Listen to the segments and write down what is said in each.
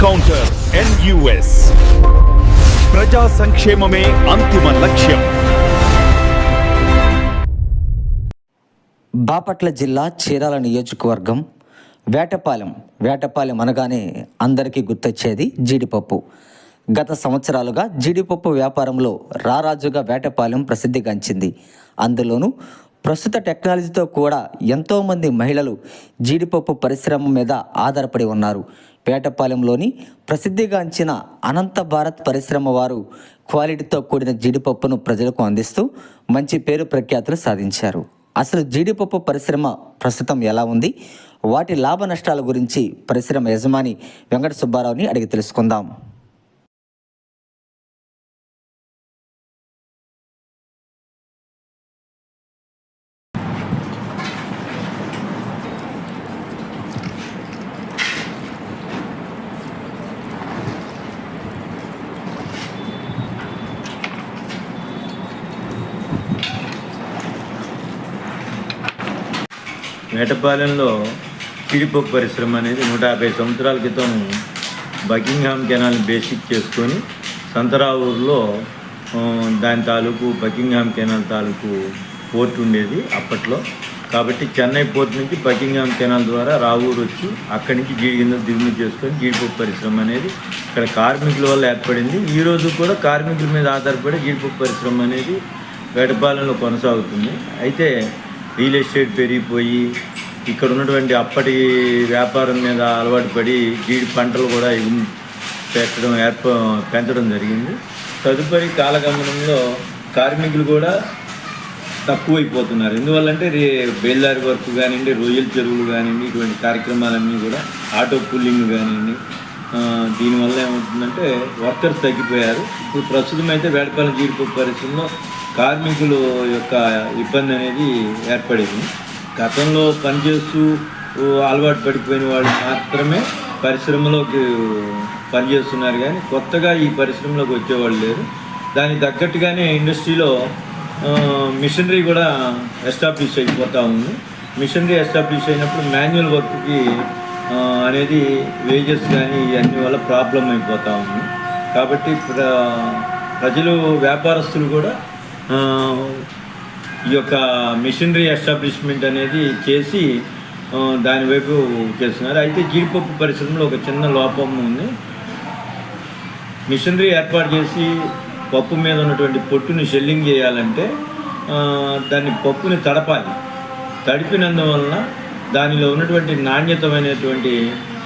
Encounter NUS. ప్రజా సంక్షేమమే అంతిమ లక్ష్యం. బాపట్ల జిల్లా చీరాల నియోజకవర్గం వేటపాలెం అనగానే అందరికీ గుర్తొచ్చేది జీడిపప్పు. గత సంవత్సరాలుగా జీడిపప్పు వ్యాపారంలో రారాజుగా వేటపాలెం ప్రసిద్ధిగాంచింది. అందులోనూ ప్రస్తుత టెక్నాలజీతో కూడా ఎంతోమంది మహిళలు జీడిపప్పు పరిశ్రమ మీద ఆధారపడి ఉన్నారు. వేటపాలెంలోని ప్రసిద్ధిగాంచిన అనంత భారత్ పరిశ్రమ వారు క్వాలిటీతో కూడిన జీడిపప్పును ప్రజలకు అందిస్తూ మంచి పేరు ప్రఖ్యాతులు సాధించారు. అసలు జీడిపప్పు పరిశ్రమ ప్రస్తుతం ఎలా ఉంది, వాటి లాభ నష్టాల గురించి పరిశ్రమ యజమాని వెంకట సుబ్బారావుని అడిగి తెలుసుకుందాం. వేటపాలెంలో జీడిపప్పు పరిశ్రమ అనేది 150 సంవత్సరాల క్రితం బకింగ్హామ్ కెనాల్ బేసిక్ చేసుకొని సంతరావూరులో దాని తాలూకు బకింగ్హామ్ కెనాల్ తాలూకు పోర్ట్ ఉండేది అప్పట్లో. కాబట్టి చెన్నై పోర్ట్ నుంచి బకింగ్హామ్ కెనాల్ ద్వారా రావూరు వచ్చి అక్కడి నుంచి దిగుమతి చేసుకొని జీడిపప్పు పరిశ్రమ అనేది ఇక్కడ కార్మికుల వల్ల ఏర్పడింది. ఈరోజు కూడా కార్మికుల మీద ఆధారపడి జీడిపప్పు పరిశ్రమ అనేది వేటపాలెంలో కొనసాగుతుంది. అయితే రియల్ ఎస్టేట్ పెరిగిపోయి ఇక్కడ ఉన్నటువంటి అప్పటి వ్యాపారం మీద అలవాటు పడి జీడి పంటలు కూడా పెంచడం జరిగింది. తదుపరి కాలగమనంలో కార్మికులు కూడా తక్కువైపోతున్నారు. ఎందువల్లంటే బేల్దారి వర్క్ కానివ్వండి, రొయ్యల చెరువులు కానివ్వండి, ఇటువంటి కార్యక్రమాలన్నీ కూడా ఆటో పుల్లింగ్ కానివ్వండి, దీనివల్ల ఏమవుతుందంటే వర్కర్స్ తగ్గిపోయారు. ఇప్పుడు ప్రస్తుతం అయితే వేటపాలెం జీడిపప్పు పరిశ్రమలో కార్మికుల యొక్క ఇబ్బంది అనేది ఏర్పడింది. గతంలో పనిచేస్తూ అలవాటు పడిపోయిన వాళ్ళు మాత్రమే పరిశ్రమలోకి పనిచేస్తున్నారు, కానీ కొత్తగా ఈ పరిశ్రమలోకి వచ్చేవాళ్ళు లేరు. దానికి తగ్గట్టుగానే ఇండస్ట్రీలో మిషనరీ కూడా ఎస్టాబ్లిష్ అయిపోతూ ఉంది. మిషనరీ ఎస్టాబ్లిష్ అయినప్పుడు మాన్యువల్ వర్క్కి అనేది వేజెస్ కానీ ఇవన్నీ వల్ల ప్రాబ్లం అయిపోతూ ఉంది. కాబట్టి ప్రజలు వ్యాపారస్తులు కూడా ఈ యొక్క మిషనరీ ఎస్టాబ్లిష్మెంట్ అనేది చేసి దాని వైపు చేస్తున్నారు. అయితే జీడిపప్పు పరిశ్రమలో ఒక చిన్న లోపం ఉంది. మిషనరీ ఏర్పాటు చేసి పప్పు మీద ఉన్నటువంటి పొట్టుని షెల్లింగ్ చేయాలంటే దాన్ని పప్పుని తడపాలి. తడిపినందువలన దానిలో ఉన్నటువంటి నాణ్యతమైనటువంటి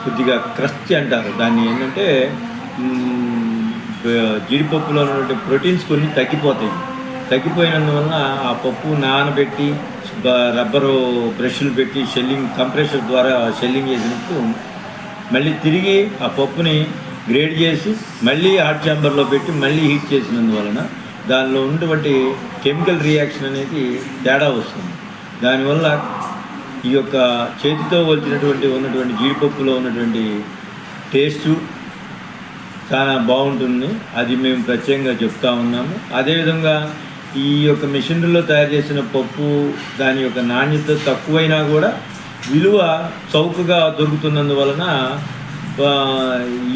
కొద్దిగా క్రస్ట్ అంటారు దాన్ని, ఏంటంటే జీడిపప్పులో ఉన్నటువంటి ప్రోటీన్స్ కొన్ని తగ్గిపోయినందువలన ఆ పప్పు నానబెట్టి రబ్బరు బ్రష్లు పెట్టి కంప్రెషర్ ద్వారా షెల్లింగ్ చేసినప్పుడు మళ్ళీ తిరిగి ఆ పప్పుని గ్రేడ్ చేసి మళ్ళీ హాట్ ఛాంబర్లో పెట్టి మళ్ళీ హీట్ చేసినందువలన దానిలో ఉన్నటువంటి కెమికల్ రియాక్షన్ అనేది తేడా వస్తుంది. దానివల్ల ఈ యొక్క చేతితో ఉన్నటువంటి జీడిపప్పులో ఉన్నటువంటి టేస్టు చాలా బాగుంటుంది. అది మేము ప్రత్యేకంగా చెప్తా ఉన్నాము. అదేవిధంగా ఈ యొక్క మిషనరీలో తయారు చేసిన పప్పు దాని యొక్క నాణ్యత తక్కువైనా కూడా విలువ చౌకగా దొరుకుతున్నందువలన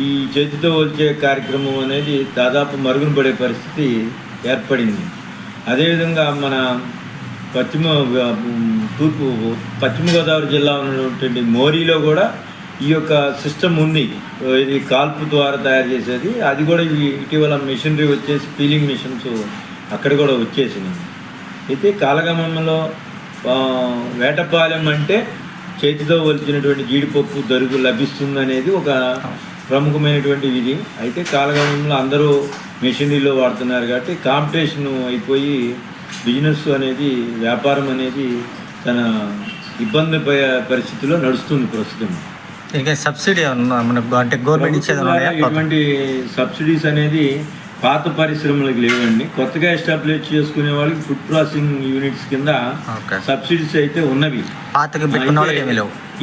ఈ చేతితో వచ్చే కార్యక్రమం అనేది దాదాపు మరుగున పడే పరిస్థితి ఏర్పడింది. అదేవిధంగా మన పశ్చిమ గోదావరి జిల్లా ఉన్నటువంటి మోరీలో కూడా ఈ యొక్క సిస్టమ్ ఉంది. ఇది కాల్పు ద్వారా తయారు చేసేది. అది కూడా ఇటీవల మిషనరీ వచ్చేసి పీలింగ్ మిషన్స్ అక్కడ కూడా వచ్చేసినాయి. అయితే కాలగమనంలో వేటపాలెం అంటే చేతితో వలిచినటువంటి జీడిపప్పు లభిస్తుంది అనేది ఒక ప్రముఖమైనటువంటి విధి. అయితే కాలగమనంలో అందరూ మిషనరీలో వాడుతున్నారు కాబట్టి కాంపిటీషన్ అయిపోయి బిజినెస్ అనేది, వ్యాపారం అనేది తన ఇబ్బంది పరిస్థితిలో నడుస్తుంది ప్రస్తుతం. ఇంకా సబ్సిడీ అంటే గవర్నమెంట్ ఇటువంటి సబ్సిడీస్ అనేది పాత పరిశ్రమలకు లేవండి. కొత్తగా ఎస్టాబ్లిష్ చేసుకునే వాళ్ళకి ఫుడ్ ప్రాసెసింగ్ యూనిట్స్ కింద సబ్సిడీస్ అయితే ఉన్నవి.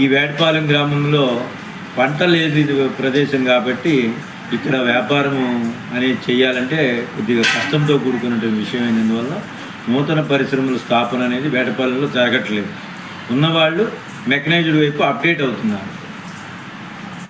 ఈ వేటపాలెం గ్రామంలో పంట లేదు ప్రదేశం కాబట్టి ఇక్కడ వ్యాపారం అనేది చేయాలంటే కొద్దిగా కష్టంతో కూడుకున్నటువంటి విషయం అయినందువల్ల నూతన పరిశ్రమల స్థాపన అనేది వేటపాలెంలో జరగట్లేదు. ఉన్నవాళ్ళు మెకనైజ్డ్ వైపు అప్డేట్ అవుతున్నారు.